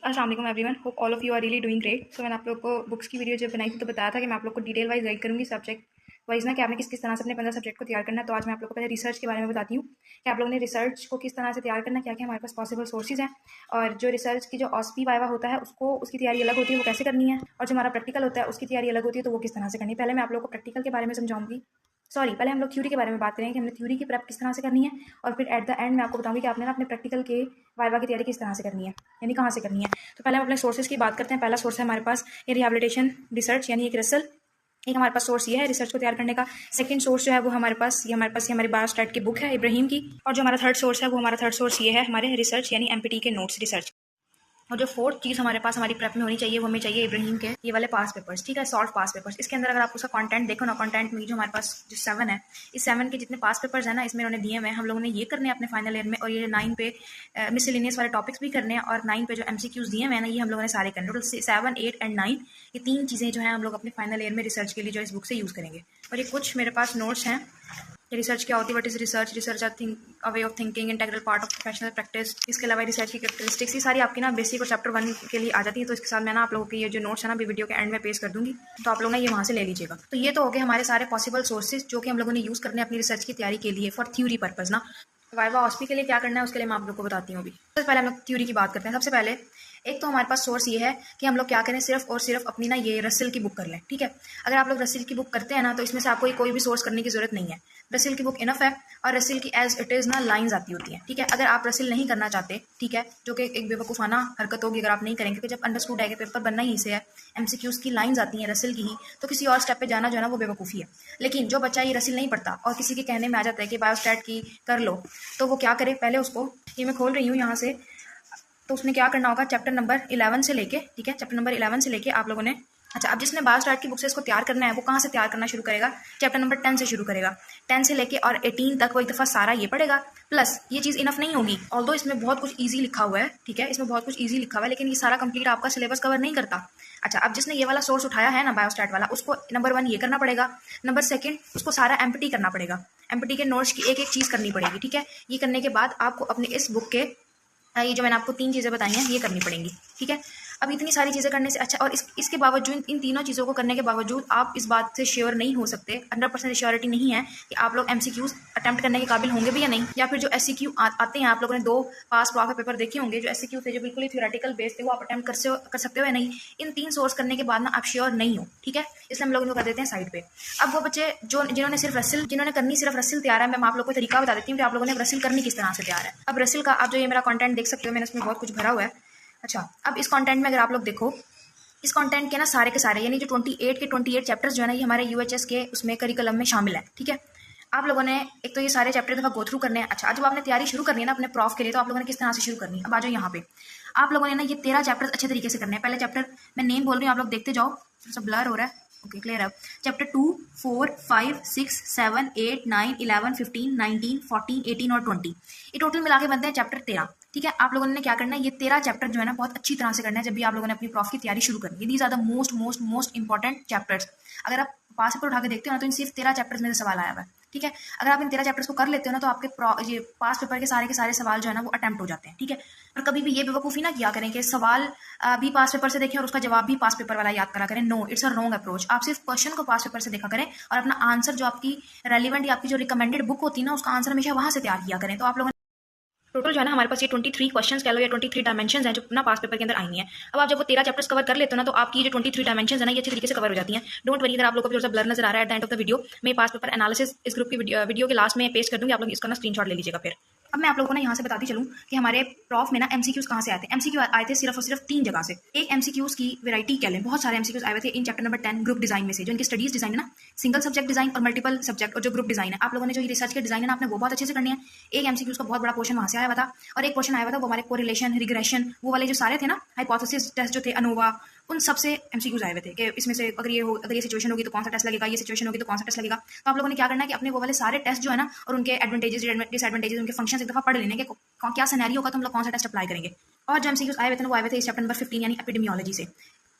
अस्सलाम वालेकुम everyone, hope all of you are really doing great. So मैंने आप लोग को बुक्स की वीडियो जब बनाई थी तो बताया था कि मैं आप लोग को डिटेल वाइज गाइड करूँगी सब्जेक्ट वाइज ना, कि आपने किस किस तरह से अपने 15 सब्जेक्ट को तैयार करना है। तो आज मैं आप लोग को पहले रिसर्च के बारे में बताती हूँ कि आप लोगों ने रिसर्च को किस तरह से तैयार करना है, क्या क्या हमारे पास पॉसिबल सोर्सेज हैं, और जो रिसर्च की जो ऑस्पी वाइवा होता है उसको उसकी तैयारी अलग होती है, वो कैसे करनी है, और जो हमारा प्रैक्टिकल होता है उसकी तैयारी अलग होती है, तो वो किस तरह से करनी है। पहले मैं आप लोग को प्रैक्टिकल के बारे में समझाऊंगी। पहले हम लोग थ्योरी के बारे में बात करेंगे कि हमने थ्योरी की प्रेप किस तरह से करनी है, और फिर एट द एंड मैं आपको बताऊंगी कि आपने ना अपने प्रैक्टिकल के वाइवा की तैयारी किस तरह से करनी है, यानी कहाँ से करनी है। तो पहले हम अपने सोर्सेज की बात करते हैं। पहला सोर्स है हमारे पास ये रिहैबिलिटेशन रिसर्च, यानी एक रसल। एक हमारे पास सोर्स ये है रिसर्च को तैयार करने का। सेकंड सोर्स जो है वो हमारे हमारी बायोस्टैट की बुक है इब्राहिम की। और जो हमारा थर्ड सोर्स है वो हमारा थर्ड सोर्स ये है हमारे रिसर्च यानी एमपीटी के नोट्स रिसर्च। और जो फोर्थ चीज़ हमारे पास हमारी प्रेप में होनी चाहिए वो हमें चाहिए इब्राहिम के ये वाले पास पेपर्स, ठीक है, सॉल्व पास पेपर्स। इसके अंदर अगर आप उसका कंटेंट देखो ना, कंटेंट में जो हमारे पास जो 7 है, इस 7 के जितने पास पेपर्स हैं ना, इसमें उन्होंने दिए हुए हैं। हम लोगों ने ये करने हैं अपने फाइनल ईयर में, और ये 9 पे मिसलिनियस वाले टॉपिक्स भी करने हैं, और 9 पे जो एमसीक्यूज दिए हुए हैं ना, ये हम लोगों ने सारे करने। टोटल 7, 8 एंड 9 ये 3 चीज़ें जो हैं हम लोग अपने फाइनल ईयर में रिसर्च के लिए जो इस बुक से यूज़ करेंगे। और ये कुछ मेरे पास नोट्स हैं। रिसर्च क्या होती है, what is research, research a way of thinking, integral part of professional practice. इसके अलावा रिसर्च की कैरेक्टरिस्टिक्स, ये सारी आपकी ना बेसिक और चैप्टर 1 के लिए आ जाती है। तो इसके साथ मैं ना आप लोगों के ये जो नोट्स है ना, अभी वीडियो के एंड में पेश कर दूंगी, तो आप लोग ना ये वहाँ से ले लीजिएगा। तो ये तो हो गए हमारे सारे पॉसिबल सोर्सेज जो कि हम लोगों ने यूज़ करने अपनी रिसर्च की तैयारी के लिए फॉर थ्योरी पर्पज ना। वाइवा ऑस्पी के लिए क्या करना है उसके लिए मैं आप लोग को बताती हूँ अभी। सबसे पहले हम लोग थ्योरी की बात करते हैं। सबसे पहले एक तो हमारे पास सोर्स ये है कि हम लोग क्या करें, सिर्फ और सिर्फ अपनी ना ये रसल की बुक कर लें, ठीक है। अगर आप लोग रसल की बुक करते हैं ना, तो इसमें से आपको कोई भी सोर्स करने की जरूरत नहीं है। रसल की बुक इनफ है, और रसल की एज इट इज़ ना लाइंस आती होती हैं, ठीक है। अगर आप रसल नहीं करना चाहते, ठीक है, जो कि एक बेवकूफ़ाना हरकत होगी अगर आप नहीं करेंगे, क्योंकि जब अंडरस्टूड है कि पेपर बनना ही से है, एमसीक्यूज की लाइंस आती हैं रसल की ही, तो किसी और स्टेप पे जाना जो है ना वो बेवकूफ़ी है। लेकिन जो बच्चा ये रसल नहीं पढ़ता और किसी के कहने में आ जाता है कि बायोस्टैट की कर लो, तो वो क्या करे, पहले उसको, ये मैं खोल रही हूँ यहाँ से, तो उसने क्या करना होगा, चैप्टर नंबर 11 से लेके, ठीक है, चैप्टर नंबर 11 से लेके आप लोगों ने, अच्छा, अब जिसने बायोस्टैट की बुक से इसको तैयार करना है वो कहाँ से तैयार करना शुरू करेगा, चैप्टर नंबर 10 से शुरू करेगा। 10 से लेके और 18 तक वो एक दफ़ा सारा ये पढ़ेगा। प्लस ये चीज़ इनफ नहीं होगी, ऑल्दो इसमें बहुत कुछ ईजी लिखा हुआ है, ठीक है, इसमें बहुत कुछ ईजी लिखा हुआ है, लेकिन ये सारा कंप्लीट आपका सिलेबस कवर नहीं करता। अच्छा, अब जिसने ये वाला सोर्स उठाया है ना बायोस्टैट वाला, उसको नंबर 1 ये करना पड़ेगा, नंबर 2 उसको सारा एमपीटी करना पड़ेगा, एमपीटी के नोट्स की एक एक चीज़ करनी पड़ेगी, ठीक है। ये करने के बाद आपको अपने इस बुक के ये जो मैंने आपको 3 चीज़ें बताई हैं ये करनी पड़ेंगी, ठीक है। अब इतनी सारी चीज़ें करने से अच्छा, और इसके बावजूद, इन तीनों चीज़ों को करने के बावजूद आप इस बात से श्योर नहीं हो सकते, 100% श्योरिटी नहीं है कि आप लोग एमसीक्यूज अटेम्प्ट करने के काबिल होंगे भी या नहीं, या फिर जो एससीक्यू आते हैं, आप लोगों ने 2 पास के पेपर देखे होंगे, जो एससीक्यू थे जो बिल्कुल ही थ्योरेटिकल बेस थे, वो आप अटेम्प्ट कर सकते हो या नहीं। इन 3 सोर्स करने के बाद ना आप श्योर नहीं हो, ठीक है, इसलिए हम लोग इनको कर देते हैं साइड पे। अब वो बच्चे जो जिन्होंने करनी सिर्फ रसल तैयार है, मैं आप लोग को तरीका बता देती हूँ कि आप लोगों ने रसल करनी किस तरह से तैयार है। अब रसल का आप जो ये मेरा कंटेंट देख सकते हो, मैंने इसमें बहुत कुछ भरा हुआ है। अच्छा, अब इस कंटेंट में अगर आप लोग देखो, इस कंटेंट के ना सारे के सारे, यानी जो 28 चैप्टर्स जो है ना, ये हमारे यूएचएस के उसमें करिकुलम में शामिल है, ठीक है। आप लोगों ने एक तो ये सारे चैप्टर दफा गो थ्रू करने हैं। अच्छा, जब आपने तैयारी शुरू करनी है ना अपने प्रॉफ के लिए, तो आप लोगों ने किस तरह से शुरू करनी है, अब आ जाओ यहाँ पे। आप लोगों ने ना ये 13 चैप्टर्स अच्छे तरीके से करने हैं। पहले चैप्टर, मैं नेम बोल रही हूँ, आप लोग देखते जाओ, थोड़ा सा ब्लर हो रहा है, ओके, क्लियर है। चैप्टर 2, 4, 5, 6, 7, 8, 9, 11, 15, 19, 14, 18 और 20, ये टोटल मिला के बनते हैं चैप्टर 13, ठीक है। आप लोगों ने क्या करना है, ये 13 चैप्टर जो है ना बहुत अच्छी तरह से करना है जब भी आप लोगों ने अपनी प्रॉफ की तैयारी शुरू करनी है। These are the most most most important chapters. अगर आप पास पेपर उठा के देखते हो ना, तो इन सिर्फ 13 चैप्टर्स में से सवाल आया हुआ है, ठीक है। अगर आप इन 13 चैप्टर्स को कर लेते हो ना, तो आपके ये पास पेपर के सारे सवाल जो है ना वो अटेम्प्ट हो जाते हैं, ठीक है। और कभी भी ये बेवकूफ़ी ना किया करें कि सवाल भी पास पेपर से देखें और उसका जवाब भी पास पेपर वाला याद करा करें। No, it's a wrong approach. आप सिर्फ क्वेश्चन को पास पेपर से देखा करें, और अपना आंसर जो आपकी रेलिवेंट या आपकी जो रिकमेंडेड बुक होती है ना, उसका आंसर हमेशा वहाँ से तैयार किया करें। तो आप लोगों टोटल जो है ना हमारे पास ये 23 क्वेश्चंस कह लो या 23 डायमेंशंस हैं जो ना पास पेपर के अंदर आएंगी हैं। अब आप जब वो 13 चैप्टर्स कवर कर लेते हो ना, तो आपकी जो 23 डायमेंशंस है ना, ये अच्छे तरीके से कवर हो जाती हैं। डोंट वरी अगर आप लोगों को थोड़ा सा ब्लर नजर आ रहा है at the end of the video, मैं पास पेपर एनालिसिस इस ग्रुप की वीडियो के लास्ट में पेश कर दूंगी, आप लोग इसका ना स्क्रीनशॉट ले लीजिएगा फिर। अब मैं आप लोगों को ना यहाँ से बताती चलूँ कि हमारे प्रॉफ में ना एमसीक्यूज कहाँ से आते हैं। एमसीक्यू आए थे सिर्फ और सिर्फ 3 जगह से। एक एमसीक्यूज की वैरायटी कह लें, बहुत सारे एमसीक्यूज आए हुए थे in chapter number 10 group design में से, जो इनकी स्टडीज डिजाइन है ना, सिंगल सब्जेक्ट डिजाइन और मल्टीपल सब्जेक्ट, और जो ग्रुप डिजाइन है, आप लोगों ने जो ये रिसर्च के डिजाइन है ना, आपने वो बहुत अच्छे से करनी है। एक एमसीक्यूज का बहुत बड़ा पोर्शन वहाँ से आया हुआ था, और एक पोर्शन आया हुआ था वो हमारे कोरिलेशन, रिग्रेशन, वो वाले जो सारे थे ना, हाइपोथेसिस टेस्ट जो थे, अनोवा, उन सबसे एमसीक्यूज आए हुए थे कि इसमें से अगर ये सिचुएशन होगी तो कौन सा टेस्ट लगेगा, ये सिचुएशन होगी तो कौन सा टेस्ट लगेगा। तो आप लोगों ने क्या करना है कि अपने वो वाले सारे टेस्ट जो है ना, और उनके एडवांटेजेस डिसएडवांटेजेस, उनके फंक्शन एक दफा पढ़ लेने के क्या सिनेरियो होगा तो हम लोग कौन सा टेस्ट अप्लाई करेंगे। और जो एमसीक्यूज आए हुए थे वो आए हुए थे इस चैप्टर नंबर 15 यानी एपिडेमियोलॉजी से।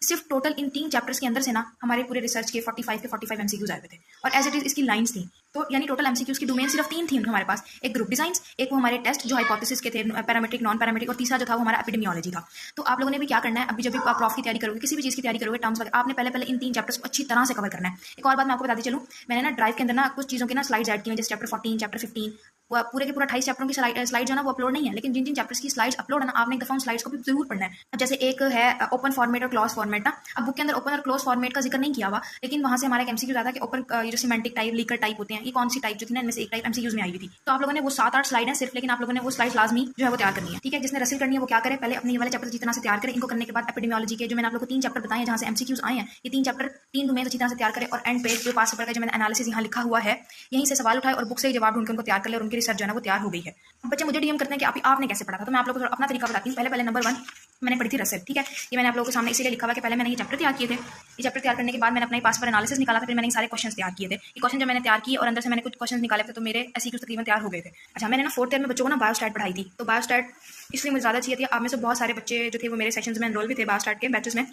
सिर्फ टोटल इन 3 चैप्टर्स के अंदर से ना हमारे पूरे रिसर्च के 45 एमसीक्यूज आए हुए थे, और एज इट इज इसकी लाइन्स थी। तो यानी टोटल एमसीक्यूज की डोमेन सिर्फ 3 थी हमारे पास, एक ग्रुप डिजाइंस, एक वो हमारे टेस्ट जो हाइपोथेसिस के थे, पैरामेट्रिक नॉन पैरामेट्रिक, और तीसरा जो था वो हमारा एपिडेमियोलॉजी था। तो आप लोगों ने भी क्या करना है, अभी जब भी आप प्रॉफ की तैयारी करोगे, किसी भी चीज़ की तैयारी करोगे, टर्म्स वगैरह, आपने पहले इन 3 चैप्टर्स को अच्छी तरह से कवर करना है। एक और बात मैं आपको बताती चलूँ, मैंने ना ड्राइव के अंदर ना कुछ चीज़ों के ना स्लाइड्स ऐड की हैं, जैसे चैप्टर 14, चैप्टर 15, पूरे के पूरा 28 चैप्टरों की स्लाइड जो है ना वो अपलोड नहीं है, लेकिन जिन जिन चैप्टर्स की स्लाइड्स अपलोड है ना, आपने एक दफा उन स्लाइड्स को भी जरूर पढ़ना है। अब जैसे एक है ओपन फॉर्मेट और क्लोज फॉर्मेट ना, अब बुक के अंदर ओपन और क्लोज फॉर्मेट का जिक्र नहीं किया हुआ, लेकिन वहां से हमारा एक एमसीक्यू आता है कि ओपन ये जो सिमेंटिक टाइप, लीकर टाइप होते हैं, ये कौन सी टाइप जो थी ना, इनमें से एक टाइप एमसीक्यूज में आई हुई थी। तो आप लोगों ने वो 7-8 स्लाइड है सिर्फ, लेकिन आप लोगों ने वो स्लाइड लाजमी जो है वो तैयार करनी है, ठीक है। जिसने रसिल करनी है वो क्या करे, पहले अपने ये वाले चैप्टर अच्छी तरह से तैयार करें। इनको करने के बाद एपिडेमियोलॉजी के जो मैंने आप लोगों को 3 चैप्टर बताए जहां से एमसीक्यूज आए हैं, ये 3 चैप्टर 3 डोमेन अच्छी तरह से तैयार करें, और एंड पेज जो पास पेपर का जो मैंने एनालिसिस यहाँ लिखा हुआ है, यहीं से सवाल उठाए और बुक से जवाब ढूंढ के उनको तैयार कर ले, और उनकी रिसर्च जो है ना वो तैयार हो गई है। बच्चे मुझे डीएम करते हैं कि आपने कैसे पढ़ा था, तो मैं आप लोगों को अपना तरीका बताती हूँ। पहले नंबर 1 मैंने पढ़ी थी रसेल, ठीक है। ये मैंने आप लोगों के सामने इसीलिए लिखा हुआ कि पहले मैंने ये चैप्टर तैयार किए थे। ये चैप्टर तैयार करने के बाद मैंने अपना पास पर एनालिसिस निकाला था, फिर मैंने सारे क्वेश्चन तैयार किए थे। ये क्वेश्चन जब मैंने तैयार किए और अंदर से मैंने कुछ क्वेश्चन निकाले थे, तो मेरे ऐसी कुछ तकरीबन तैयार हो गए थे। अच्छा, मैंने ना 4th ईयर में बच्चों को ना बायोस्टैट पढ़ाई थी, तो बायोस्टैट इसलिए मुझे ज़्यादा चाहिए थी। आप में से बहुत सारे बच्चे जो थे वो मेरे सेक्शन में एनरोल भी थे बायोस्टैट के बैचेस में,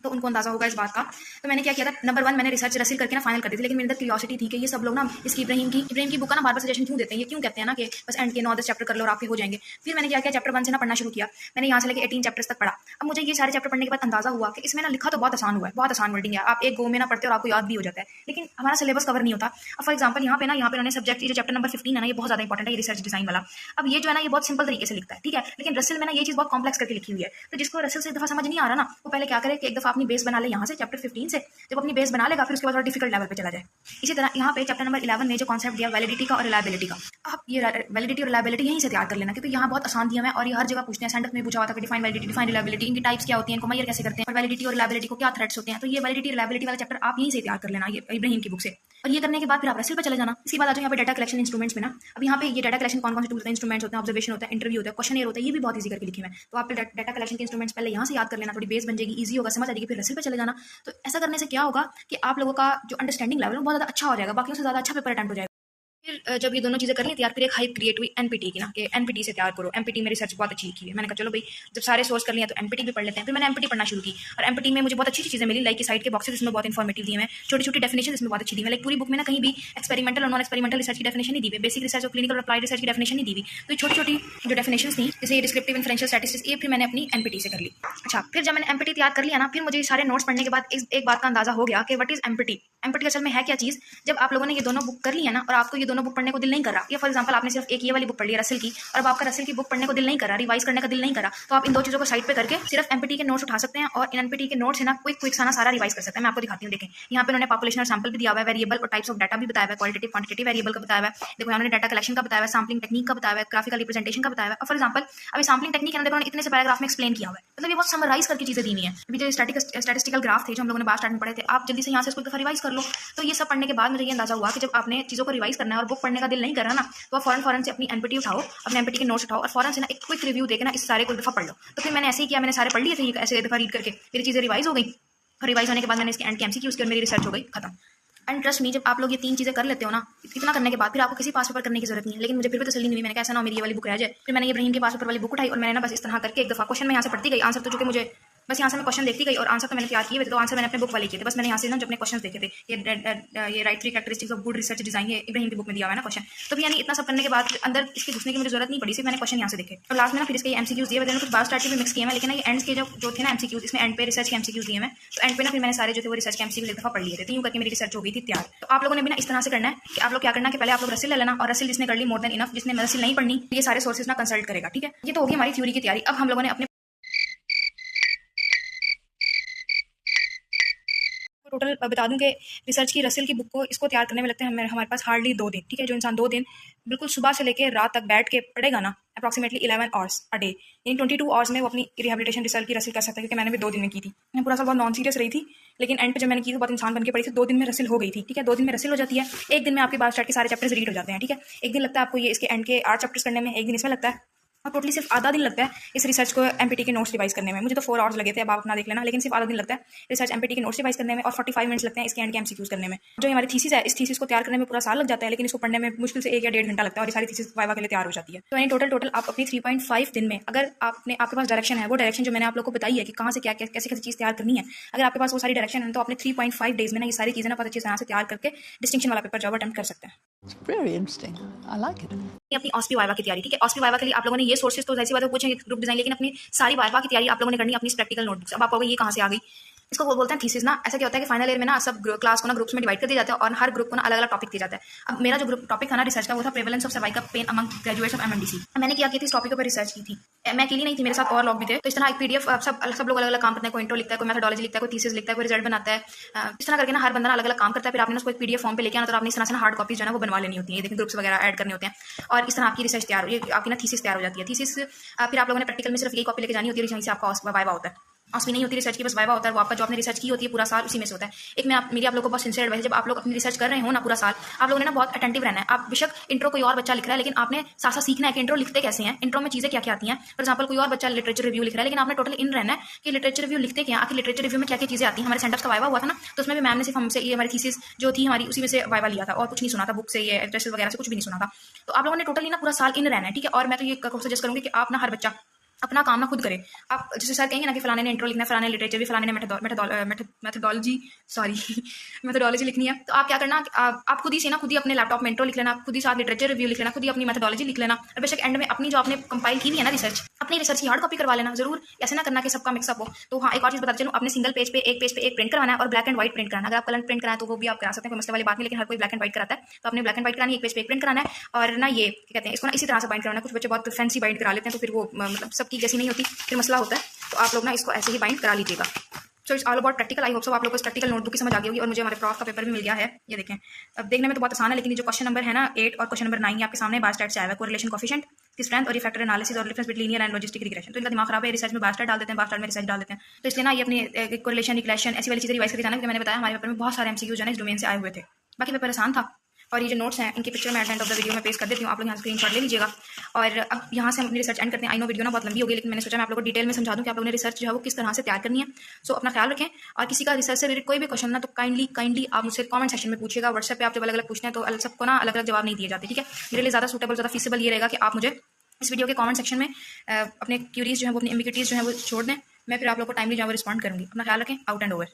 तो उनको अंदाजा होगा इस बात का। तो मैंने क्या किया था, नंबर 1 मैंने रिसर्च रसिल करके ना फाइनल कर दी थी, लेकिन मेरे अंदर क्यूरियोसिटी थी कि ये सब लोग ना इसकी इब्राहिम की बुक का ना बार बार सजेशन क्यों देते हैं, ये क्यों कहते हैं ना कि बस एंड के 9-10 चैप्टर कर लो और आपके हो जाएंगे। फिर मैंने क्या किया, चैप्टर 1 से ना पढ़ना शुरू किया। मैंने यहाँ से लेकर 18 चैप्टर्स तक पढ़ा। अब मुझे ये सारे चैप्टर पढ़ने के बाद अंदाजा हुआ कि इसमें ना लिखा तो बहुत आसान हुआ है, बहुत आसान वर्डिंग है, आप एक गो में ना पढ़ते और आपको याद भी हो जाता है, लेकिन हमारा सिलेबस कवर नहीं होता। अब फॉर एग्जाम्पल यहाँ पे उन्होंने सब्जेक्ट ये चैप्टर नंबर 15 है ना, ये बहुत ज़्यादा इंपॉर्टेंट है, ये रिसर्च डिजाइन वाला। अब ये जो है ना ये बहुत सिंपल तरीके से लिखता है, ठीक है, लेकिन रसिल में ना ये चीज़ बहुत कॉम्प्लेक्स करके लिखी हुई है। तो जिसको रसिल से एक दफा समझ नहीं आ रहा ना, वो पहले क्या करे कि एक दफा अपनी बेस बना ले यहाँ से चैप्टर 15 से। जब अपनी बेस बना लेगा फिर उसके बाद थोड़ा डिफिकल्ट लेवल पे चला जाए। इसी तरह यहाँ पे चैप्टर नंबर 11 में जो कॉन्सेप्ट दिया वैलिडिटी का और रिलायबिलिटी का, आप ये वैलिडिटी और रिलायबिलिटी यहीं से तैयार कर लेना, क्योंकि यहाँ बहुत आसान दिया है और ये हर जगह पूछते हैं। सेंडक में पूछा हुआ था कि डिफाइन वैलिडिटी, डिफाइन रिलायबिलिटी, इनकी टाइप्स क्या होती हैं, इनको मेजर कैसे करते हैं, और वैलिडिटी और रिलायबिलिटी को क्या थ्रेट्स होते हैं। तो ये वैलिडिटी रिलायबिलिटी वाला चैप्टर आप यहीं से तैयार कर लेना, ये इब्राहिम की बुक से। और ये करने के बाद फिर आप रसिल पे चले जाना। इसके बाद आ जाओ यहाँ पे डाटा कलेक्शन इंस्ट्रूमेंट्स में ना। अब यहाँ पे ये डाटा कलेक्शन कौन कौन से टूल्स होते हैं, इंस्ट्रूमेंट्स होते हैं, ऑब्जर्वेशन होता है, इंटरव्यू होता है, क्वेश्चन होता है, ये भी बहुत ईजी करके लिखे हुए हैं। तो आप डाटा कलेक्शन के इंस्ट्रूमेंट्स पहले यहाँ से याद कर लेना, थोड़ी बेस बन जाएगी, ईजी होगा, समझ आ जाएगी, फिर रसिल पे चले जाना। तो ऐसा करने से क्या होगा कि आप लोगों का जो अंडरस्टैंडिंग लेवल है बहुत ज़्यादा अच्छा हो जाएगा, बाकियों से ज़्यादा अच्छा पेपर अटेम्प्ट हो जाएगा। फिर जब ये दोनों चीज़ें कर ली तैयार, फिर एक हाइप क्रिएट हुई एनपीटी की ना, कि एनपीटी से तैयार करो। एनपीटी में रिसर्च बहुत अच्छी लिखी है। मैंने कहा चलो भाई जब सारे सोर्स कर लिया तो एनपीटी भी पढ़ लेते हैं। फिर मैंने एनपीटी पढ़ना शुरू की, और एनपीटी में मुझे बहुत अच्छी चीज़ें मिली, लाइक साइड के बॉक्सेस इसमें बहुत इन्फॉर्मेटिव दिए हैं, छोटी छोटी डेफिनेशन इसमें बहुत अच्छी दी है। लाइक पूरी बुक में ना कहीं भी एक्सपेरिमेंटल और नॉन एक्सपेरिमेंटल रिसर्च की डेफिनेशन नहीं दी है, बेसिक रिसर्च और क्लिनिकल अप्लाइड रिसर्च की डेफिनेशन नहीं दी हुई। तो ये छोटी छोटी जो डेफिनेशन थी, जैसे डिस्क्रिप्टिव इन्फ्रेंशियल स्टैटिस्टिक्स, ये फिर मैंने अपनी एनपीटी से कर ली। अच्छा, फिर जब मैंने एनपीटी तैयार कर लिया ना, फिर मुझे सारे नोट्स पढ़ने के बाद एक बात का अंदाजा हो गया कि व्हाट इज एनपीटी। एनपीटी असल में है क्या चीज़। जब आप लोगों ने ये दोनों बुक कर ली है ना, और आपको ये दोनों बुक पढ़ने को दिल नहीं कर रहा, या फॉर एग्जाम्पल आपने सिर्फ एक ये वाली बुक पढ़ ली रसिल की, और अब आपका रसिल की बुक पढ़ने को दिल नहीं कर रहा, रिवाइज करने का दिल नहीं कर रहा, तो आप इन दो चीज़ों को साइड पे करके सिर्फ एनपीटी के नोट्स उठा सकते हैं, और इन एनपीटी के नोट्स है ना क्विक साना सारा रिवाइज कर सकते हैं। मैं आपको दिखाती हूँ, देखें यहाँ पे उन्होंने पॉपुलेशन और सैंपल भी दिया हुआ है, वेरिएबल और टाइप्स ऑफ डाटा भी बताया हुआ है, क्वालिटेटिव क्वांटिटेटिव वेरिएबल का बताया हुआ है। देखो उन्होंने डाटा कलेक्शन का बताया हुआ है, सैम्पलिंग टेक्निक का बताया हुआ है, ग्राफिकल रिप्रेजेंटेशन का बताया हुआ है। फॉर एग्जाम्पल अभी सैम्पलिंग टेक्निक देखो इतने से पैराग्राफ में एक्सप्लेन किया हुआ है, मतलब ये बहुत समराइज करके चीज़ें दी हुई है। अभी जो स्टैटिस्टिकल ग्राफ थे जो हम लोगों ने बात स्टार्ट में पढ़े थे, आप जल्दी से यहाँ से इसको दफा रिवाइज कर लो। तो ये सब पढ़ने के बाद मुझे ये अंदाजा हुआ कि जब आपने चीज़ों को रिवाइज करना है और बुक पढ़ने का दिल नहीं कर रहा ना, तो आप फौरन से अपनी एनपीटी उठाओ, अपने एनपीटी के नोट्स उठाओ, और फौरन से ना एक क्विक रिव्यू देके ना इस सारे को एक दफा पढ़ लो। तो फिर मैंने ऐसे ही किया, मैंने सारे पढ़ लिए थे ऐसे एक दफा रीड करके, मेरी चीज़ें रिवाइज हो गई, और रिवाइज होने के बाद मैंने इसके एंड के एमसीक्यूज की और मेरी रिसर्च हो गई खत्म। एंड ट्रस्ट मी, जब आप लोग ये 3 चीज़ें कर लेते हो ना, इतना करने के बाद फिर आपको किसी पास पेपर करने की जरूरत नहीं है। लेकिन मुझे फिर भी तसल्ली नहीं हुई, मैंने कहा ऐसा ना मेरी ये वाली बुक रह जाए। फिर मैंने ये इब्राहिम के पास पेपर वाली बुक उठाई, और मैंने ना बस इस तरह करके एक दफा क्वेश्चन में यहाँ से पढ़ती गई, आंसर तो चूंकि मुझे बस यहाँ से मैं क्वेश्चन देखती गई, और आंसर तो मैंने तैयार किए हुए थे, तो आंसर मैंने अपने बुक वाले किए थे। बस मैंने यहाँ से ना जो अपने क्वेश्चन देखे थे, ये right 3 characteristics of good research design, ये इब्राहिम की बुक में दिया हुआ है ना क्वेश्चन। तो भी यानी इतना सब करने के बाद अंदर इसके घुसने की मुझे जरूरत नहीं पड़ी, सिर्फ मैंने क्वेश्चन यहाँ से देखे, और लास्ट में ना फिर इसके एमसीक्यूज दिए हुए, कुछ बायो स्टार्ट भी मिक्स किए हैं, लेकिन ये एंड्स के जो थे ना एमसीक्यूज, इसमें एंड पे रिसर्च के एमसीक्यूज दिए हैं। तो एंड पे ना फिर मैंने सारे जो थे वो रिसर्च के एमसीक्यूज एक दफा पढ़ लिए थे, तो यूँ करके मेरी रिसर्च हो गई थी तैयार। तो आप लोगों ने भी ना इस तरह से करना है कि आप लोग क्या करना है कि पहले आप लोग रसिल ले लेना, और रसिल जिसने कर ली मोर देन इनफ, जिसने रसिल नहीं पढ़नी ये सारे सोर्सेज ना कंसल्ट करेगा, ठीक है। ये तो होगी हमारी थ्योरी की तैयारी। अब हम लोगों ने अपने टोटल बता दूं कि रिसर्च की रसिल की बुक को इसको तैयार करने में लगते हैं हमारे पास हार्डली 2 दिन, ठीक है। जो इंसान 2 दिन बिल्कुल सुबह से लेकर रात तक बैठ के पढ़ेगा ना, अप्रॉक्सीमेटली 11 आवर्स अ डे, यानी 22 आवर्स में वो अपनी रिहेबिलिटेशन रिसर्च की रसिल कर सकता है, क्योंकि मैंने भी 2 दिन में की थी। मैं पूरा साल बहुत नॉन सीरियस रही थी, लेकिन एंड पे जब मैंने की तो बहुत इंसान बन के पढ़ी थी, 2 दिन में रसिल हो गई थी, ठीक है। 2 दिन में रसिल हो जाती है, एक दिन में आपके बायो स्टार्ट के सारे चैप्टर्स रीड हो जाते हैं, ठीक है। एक दिन लगता है आपको ये इसके एंड के 8 चैप्टर्स करने में, एक दिन इसमें लगता है, और टोटली सिर्फ आधा दिन लगता है इस रिसर्च को एमपीटी के नोट्स रिवाइज करने में। मुझे तो 4 आवर्स लगे थे, अब आप अपना देख लेना, लेकिन सिर्फ आधा दिन लगता है रिसर्च एमपीटी के नोट्स रिवाइज करने में और 45 मिनट्स लगते हैं इसके एंड के एमसीक्यूज करने में। जो हमारी थीसिस है, इस थीसिस को तैयार करने में पूरा साल लग जाता है, लेकिन इसको पढ़ने में मुश्किल से 1 या 1.5 घंटा लगता है और ये सारी थीसिस वाइवा के लिए तैयार हो जाती है। तो यानी टोटल आप अपनी 3.5 दिन में, अगर आपके पास डायरेक्शन है, वो डायरेक्शन जो मैंने आप लोग को बताई है कि कहाँ से क्या कैसे कैसे चीज़ तैयार करनी है, अगर आपके पास वो सारी डायरेक्शन है तो अपने 3.5 डेज में ना ये सारी चीज़ें ना बहुत अच्छी तरह से तैयार करके डिस्टिंक्शन वाला पेपर जॉब अटेम्प्ट कर सकते हैं। Very interesting. I like it. अपनी ऑस्पी वाइवा की तैयारी, ठीक है। ऑस्पी वाइवा के लिए आप लोगों ने ये सोर्सेज तो ऐसी बात है पूछेंगे ग्रुप डिजाइन, लेकिन अपनी सारी वाइवा की तैयारी आप लोगों ने करनी है अपनी प्रैक्टिकल नोटबुक्स। अब आप कहोगे ये कहाँ से आ गई, इसको वो बोलते हैं थीसिस ना। ऐसा क्या होता है कि फाइनल ईयर में ना सब क्लास को ना ग्रुप्स में डिवाइड कर दिया जाता है और हर ग्रुप को ना अलग अलग टॉपिक दिया जाता है। अब मेरा जो ग्रुप टॉपिक था ना रिसर्च का, वो था prevalence of cervical pain among graduates of MNDC. मैंने क्या की थी, इस टॉपिक पर रिसर्च की थी। मैं अकेली नहीं थी, मेरे साथ और लोग भी थे। तो इस तरह एक पीडीएफ सब लोग अलग अलग काम करते हैं, कोई इंट्रो लिखता है, कोई मेथोडोलॉजी लिखता है, कोई थीसिस लिखता है, कोई रिजल्ट बनाता है। इस तरह करके ना हर बंदा अलग अलग काम करता है। फिर आपने उसको एक पीडीएफ फॉर्म पे लेके आना, तो आपने इस तरह से हार्ड कॉपीज जो है वो बनवा लेनी होती है। देखिए ग्रुप्स वगैरह ऐड करने होते हैं और इस तरह आपकी रिसर्च तैयार हो, आपकी ना थीसिस तैयार हो जाती है। थीसिस फिर आप लोगों ने प्रैक्टिकल में सिर्फ यही कॉपी लेके जानी होती है, जहाँ से आपका वाइवा होता है। उसमें नहीं होती रिसर्च की, बस वाइवा होता है। वो आपका जो आपने रिसर्च की होती है पूरा साल उसी में से होता है। एक मेरी आप लोगों को बहुत सिंसियर एडवाइस है, जब आप लोग अपनी रिसर्च कर रहे हो ना पूरा साल, आप लोगों ने ना बहुत अटेंटिव रहना है। आप बेशक इंट्रो कोई और बच्चा लिख रहा है, लेकिन आपने साथ साथ सीखना है कि इंट्रो लिखते कैसे हैं, इंट्रो में चीज़ें क्या क्या आती हैं। फॉर एग्जाम्पल कोई और बच्चा लिटरेचर रिव्यू लिख रहा है, लेकिन आपने टोटल इन रहना है कि लिटरेचर रिव्यू लिखते क्या, आखिर लिटरेचर रिव्यू में क्या क्या चीज़ें आती हैं। हमारे सेंटर्स का वाइवा हुआ था ना, तो उसमें भी मैम ने सिर्फ हमसे ये हमारी थीसिस जो थी हमारी उसी में से वाइवा लिया था और कुछ नहीं सुना था, बुक से ये एड्रेसेस वगैरह से कुछ भी नहीं सुना था। तो आप लोगों ने टोटली ना पूरा साल इन रहना है, ठीक है। और मैं तो ये सजेस्ट करूँगी कि आप ना हर बच्चा अपना काम ना खुद करे। आप जैसे सर कहेंगे ना कि फलाने ने इंट्रो लिखना है, फलाने लिटरेचर भी, फलाने ने मेथोडोलॉजी लिखनी है, तो आप क्या करना, आप खुद ही से ना खुद ही अपने लैपटॉप में इंट्रो लिख लेना, खुद ही साथ लिटरेचर रिव्यू लिख लेना, खुद ही अपनी मेथोडोलॉजी लिख लेना और बेशक एंड में अपनी जो आपने कंपाइल की हुई है ना रिसर्च, अपनी रिसर्च की हार्ड कॉपी करवा लेना। जरूर ऐसे ना करना कि सबका मिक्सअप हो। तो हाँ, एक और चीज़ बता चलूँ, अपने सिंगल पेज पे एक प्रिंट करवाना है और ब्लैक एंड व्हाइट प्रिंट कराना। अगर आप कलर प्रिंट कराना तो वो भी आप करा सकते हैं, कोई मसले वाली बात नहीं, लेकिन हर कोई ब्लैक एंड व्हाइट कराता है। तो अपने ब्लैक एंड व्हाइट करानी, एक पेज पे एक प्रिंट कराना है और ना ये क्या कहते हैं इसको ना इसी तरह से बाइंड कराना। कुछ बच्चे बहुत फैंसी बाइंड करा लेते हैं, तो फिर वो मतलब सबकी जैसी नहीं होती, फिर मसला होता है। तो आप लोग ना इसको ऐसे ही बाइंड करा लीजिएगा। So it's all about practical. I hope so आप लोगों को इस प्रैक्टिकल नोटबुक की समझ आ गई होगी और मुझे हमारे प्रॉफ का पेपर भी मिल गया है। ये देखें, अब देखने में तो बहुत आसान है, लेकिन ये जो क्वेश्चन नंबर है ना 8 और क्वेश्चन नंबर 9 आपके सामने बायस्टैट से आया है, कोरिलेशन कोएफिशिएंट की स्ट्रेंथ और फैक्टर एनालिसिस और difference between linear and logistic regression. तो इनका दिमाग खराब है, रिसर्च में बायस्टैट डाल देते हैं, बायस्टैट में रिसर्च डाल देते हैं। तो इसलिए ना ये अपनी कोरिलेशन रिग्रेशन ऐसी वाली चीज़ें रिवाइज करके जाना, क्योंकि मैंने बताया हमारे पेपर में बहुत सारे एमसीक्यूज जो है इस डोमेन से आए हुए थे। बाकी पेपर आसान था और ये जो नोट्स हैं इनकी पिक्चर मैं at end of the video में पेस्ट कर देती हूँ, आप लोग यहाँ स्क्रीनशॉट ले लीजिएगा। और अब यहाँ से हम अपनी रिसर्च एंड करते हैं। आई नो वीडियो ना बहुत लंबी होगी, लेकिन मैंने सोचा मैं आप लोगों को डिटेल में समझा दूँ कि आप लोगों ने रिसर्च जो है वो किस तरह से तैयार करनी है। सो अपना ख्याल रखें और किसी का रिसर्च से रिलेटेड कोई भी क्वेश्चन ना तो काइंडली आप मुझसे कमेंट सेक्शन में पूछिएगा। व्हाट्सएप पे आप जब अलग अलग पूछते हैं तो सबको ना अलग अलग जवाब नहीं दिए जाते, ठीक है। मेरे लिए ज़्यादा सूटेबल, ज़्यादा फीसिबल ये रहेगा कि आप मुझे इस वीडियो के कमेंट सेक्शन में अपने क्यूरीज जो है वो अपनी एम्बिग्यूटीज जो है वो छोड़ दें। मैं फिर आप लोग को टाइमली जो है वो रिस्पॉन्ड करूँगी। अपना ख्याल रखें। Out and over.